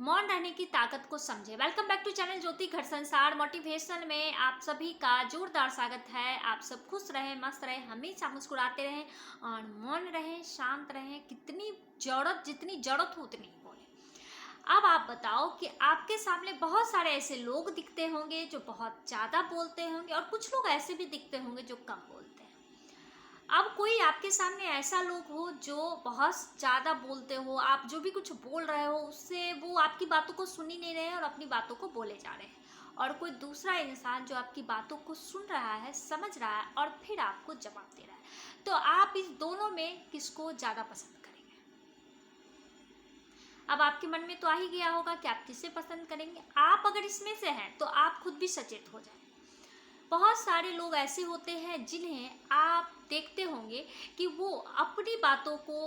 मौन रहने की ताकत को समझे। वेलकम बैक टू चैनल ज्योति घर संसार मोटिवेशन में आप सभी का जोरदार स्वागत है। आप सब खुश रहें, मस्त रहें, हमेशा मुस्कुराते रहें और मौन रहें, शांत रहें। जितनी जरूरत हो उतनी ही बोले। अब आप बताओ कि आपके सामने बहुत सारे ऐसे लोग दिखते होंगे जो बहुत ज़्यादा बोलते होंगे और कुछ लोग ऐसे भी दिखते होंगे जो कम बोलते हैं। अब कोई आपके सामने ऐसा लोग हो जो बहुत ज़्यादा बोलते हो, आप जो भी कुछ बोल रहे हो उससे वो आपकी बातों को सुन ही नहीं रहे हैं और अपनी बातों को बोले जा रहे हैं, और कोई दूसरा इंसान जो आपकी बातों को सुन रहा है, समझ रहा है और फिर आपको जवाब दे रहा है। तो आप इस दोनों में किसको ज़्यादा पसंद करेंगे? अब आपके मन में तो आ ही गया होगा कि आप किसे पसंद करेंगे। आप अगर इसमें से हैं तो आप खुद भी सचेत हो जाएं। बहुत सारे लोग ऐसे होते हैं जिन्हें आप देखते होंगे कि वो अपनी बातों को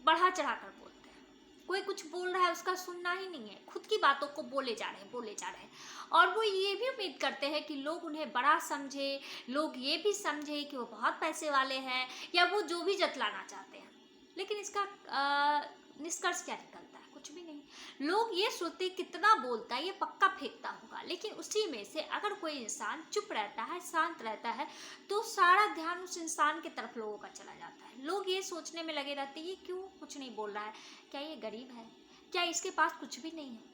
बढ़ा चढ़ा कर बोलते हैं। कोई कुछ बोल रहा है उसका सुनना ही नहीं है, खुद की बातों को बोले जा रहे हैं और वो ये भी उम्मीद करते हैं कि लोग उन्हें बड़ा समझे, लोग ये भी समझे कि वो बहुत पैसे वाले हैं या वो जो भी जतलाना चाहते हैं। लेकिन इसका निष्कर्ष क्या निकलता है? कुछ भी नहीं। लोग ये सोचते कितना बोलता है, ये पक्का फेंकता होगा, लेकिन उसी में से अगर कोई इंसान चुप रहता है, शांत रहता है, तो सारा ध्यान उस इंसान की तरफ लोगों का चला जाता है। लोग ये सोचने में लगे रहते हैं ये क्यों कुछ नहीं बोल रहा है, क्या ये गरीब है, क्या इसके पास कुछ भी नहीं है।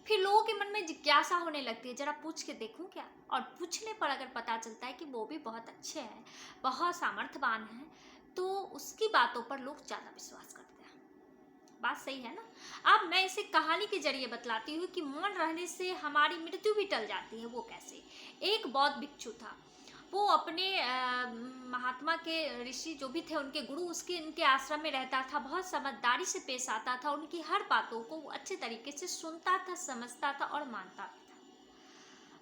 फिर लोगों के मन में जिज्ञासा होने लगती है, जरा पूछ के देखूं क्या। और पूछने पर अगर पता चलता है कि वो भी बहुत अच्छे हैं, बहुत सामर्थ्यवान हैं, तो उसकी बातों पर लोग ज़्यादा विश्वास करते हैं। बात सही है ना? अब मैं इसे कहानी के जरिए बतलाती हूँ कि मौन रहने से हमारी मृत्यु भी टल जाती है। वो कैसे? एक बौद्ध भिक्षु था, वो अपने महात्मा के ऋषि जो भी थे, उनके गुरु, उसके उनके आश्रम में रहता था। बहुत समझदारी से पेश आता था, उनकी हर बातों को वो अच्छे तरीके से सुनता था, समझता था और मानता भी था।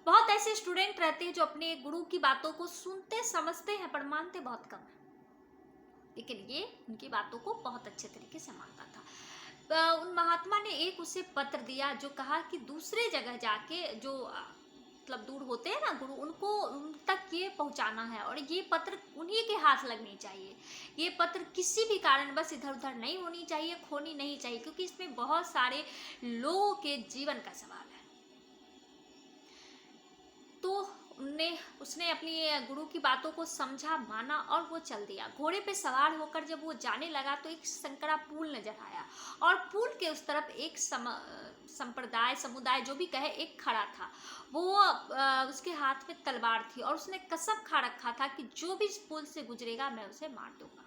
बहुत ऐसे स्टूडेंट रहते हैं जो अपने गुरु की बातों को सुनते समझते हैं पर मानते बहुत कम है, लेकिन ये उनकी बातों को बहुत अच्छे तरीके से मानता था। उन महात्मा ने एक उसे पत्र दिया जो कहा कि दूसरे जगह जाके जो मतलब दूर होते हैं ना गुरु, उनको उन तक ये पहुंचाना है और ये पत्र उन्हीं के हाथ लगनी चाहिए। ये पत्र किसी भी कारण बस इधर उधर नहीं होनी चाहिए, खोनी नहीं चाहिए, क्योंकि इसमें बहुत सारे लोगों के जीवन का सवाल है। तो उसने अपनी गुरु की बातों को समझा, माना और वो चल दिया। घोड़े पे सवार होकर जब वो जाने लगा तो एक संकरा पुल नजर आया और पुल के उस तरफ एक समुदाय जो भी कहे, एक खड़ा था। वो उसके हाथ में तलवार थी और उसने कसम खा रखा था कि जो भी इस पुल से गुजरेगा मैं उसे मार दूंगा।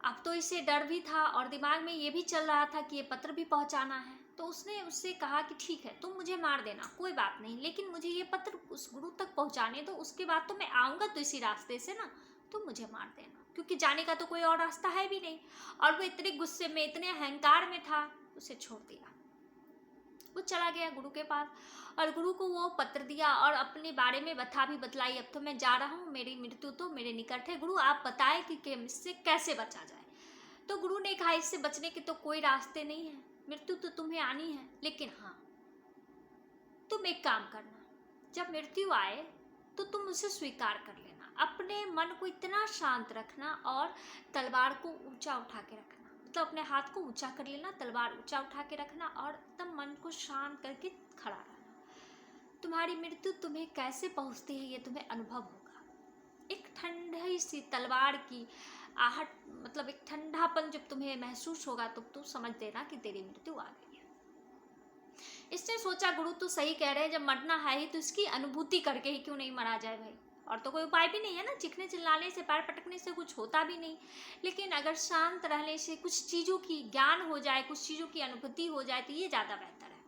अब तो इसे डर भी था और दिमाग में ये भी चल रहा था कि ये पत्र भी पहुंचाना है। तो उसने उससे कहा कि ठीक है, तुम मुझे मार देना, कोई बात नहीं, लेकिन मुझे ये पत्र उस गुरु तक पहुंचाने दो, उसके बाद तो मैं आऊँगा तो इसी रास्ते से ना, तुम मुझे मार देना, क्योंकि जाने का तो कोई और रास्ता है भी नहीं। और वो इतने गुस्से में, इतने अहंकार में था, उसे छोड़ दिया। वो चला गया गुरु के पास और गुरु को वो पत्र दिया और अपने बारे में बतलाई, अब तो मैं जा रहा हूँ, मेरी मृत्यु तो मेरे निकट है, गुरु आप बताएं कि इससे कैसे बचा जाए। तो गुरु ने कहा इससे बचने के तो कोई रास्ते नहीं है, मृत्यु तो तुम्हें आनी है, लेकिन हाँ तुम एक काम करना, जब मृत्यु आए तो तुम उसे स्वीकार कर लेना, अपने मन को इतना शांत रखना और तलवार को ऊंचा उठा के रखना, मतलब अपने हाथ को ऊंचा कर लेना, तलवार ऊंचा उठा के रखना और एकदम मन को शांत करके खड़ा रहना। तुम्हारी मृत्यु तुम्हें कैसे पहुंचती है ये तुम्हें अनुभव होगा। एक ठंडी सी तलवार की आहट, मतलब एक ठंडापन जब तुम्हें महसूस होगा तो तू समझ देना कि तेरी मृत्यु आ गई है। इसने सोचा गुरु तो सही कह रहे हैं, जब मरना है ही तो इसकी अनुभूति करके ही क्यों नहीं मरा जाए भाई, और तो कोई उपाय भी नहीं है ना, चीखने चिल्लाने से, पैर पटकने से कुछ होता भी नहीं। लेकिन अगर शांत रहने से कुछ चीज़ों की ज्ञान हो जाए, कुछ चीज़ों की अनुभूति हो जाए तो ये ज़्यादा बेहतर है।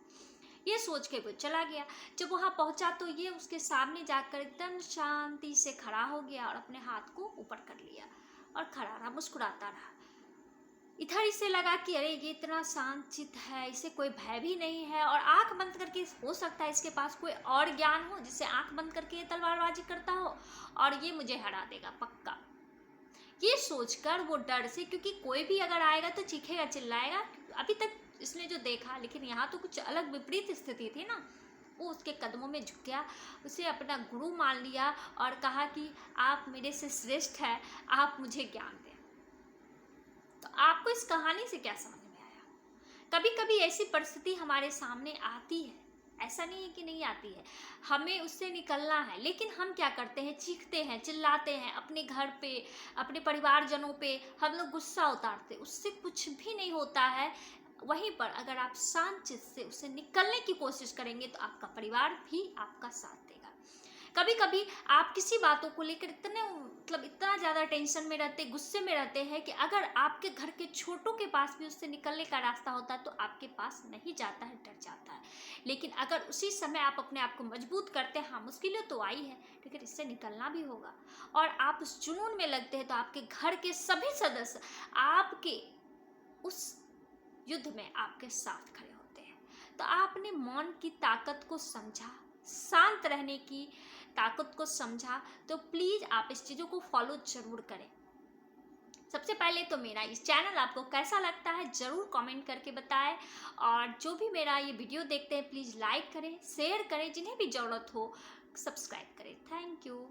ये सोच के वो चला गया। जब वहाँ पहुँचा तो ये उसके सामने जाकर एकदम शांति से खड़ा हो गया और अपने हाथ को ऊपर कर लिया और खड़ा रहा, मुस्कुराता रहा। इधर इसे लगा कि अरे ये इतना शांत चित्त है, इसे कोई भय भी नहीं है और आंख बंद करके, हो सकता है इसके पास कोई और ज्ञान हो जिससे आंख बंद करके ये तलवारबाजी करता हो और ये मुझे हरा देगा पक्का। ये सोचकर वो डर से, क्योंकि कोई भी अगर आएगा तो चीखेगा चिल्लाएगा, अभी तक इसने जो देखा, लेकिन यहाँ तो कुछ अलग विपरीत स्थिति थी ना, वो उसके कदमों में झुक गया, उसे अपना गुरु मान लिया और कहा कि आप मेरे से श्रेष्ठ है, आप मुझे ज्ञान दें। तो आपको इस कहानी से क्या समझ में कभी कभी ऐसी परिस्थिति हमारे सामने आती है, ऐसा नहीं है कि नहीं आती है, हमें उससे निकलना है, लेकिन हम क्या करते हैं, चीखते हैं, चिल्लाते हैं, अपने घर पे, अपने परिवारजनों पे हम लोग गुस्सा उतारते, उससे कुछ भी नहीं होता है। वहीं पर अगर आप शांत चित्त से उससे निकलने की कोशिश करेंगे तो आपका परिवार भी आपका साथ देगा। कभी कभी आप किसी बातों को लेकर इतना ज़्यादा टेंशन में रहते, गुस्से में रहते हैं कि अगर आपके घर के छोटों के पास भी उससे निकलने का रास्ता होता है तो आपके पास नहीं जाता है, डर जाता है। लेकिन अगर उसी समय आप अपने आप को मजबूत करते हैं, हाँ मुश्किलें तो आई है लेकिन इससे निकलना भी होगा, और आप उस जुनून में लगते हैं, तो आपके घर के सभी सदस्य आपके उस युद्ध में आपके साथ खड़े होते हैं। तो आपने मौन की ताकत को समझा, शांत रहने की ताकत को समझा, तो प्लीज आप इस चीजों को फॉलो जरूर करें। सबसे पहले तो मेरा इस चैनल आपको कैसा लगता है जरूर कमेंट करके बताएं, और जो भी मेरा ये वीडियो देखते हैं प्लीज लाइक करें, शेयर करें, जिन्हें भी जरूरत हो सब्सक्राइब करें। Thank you.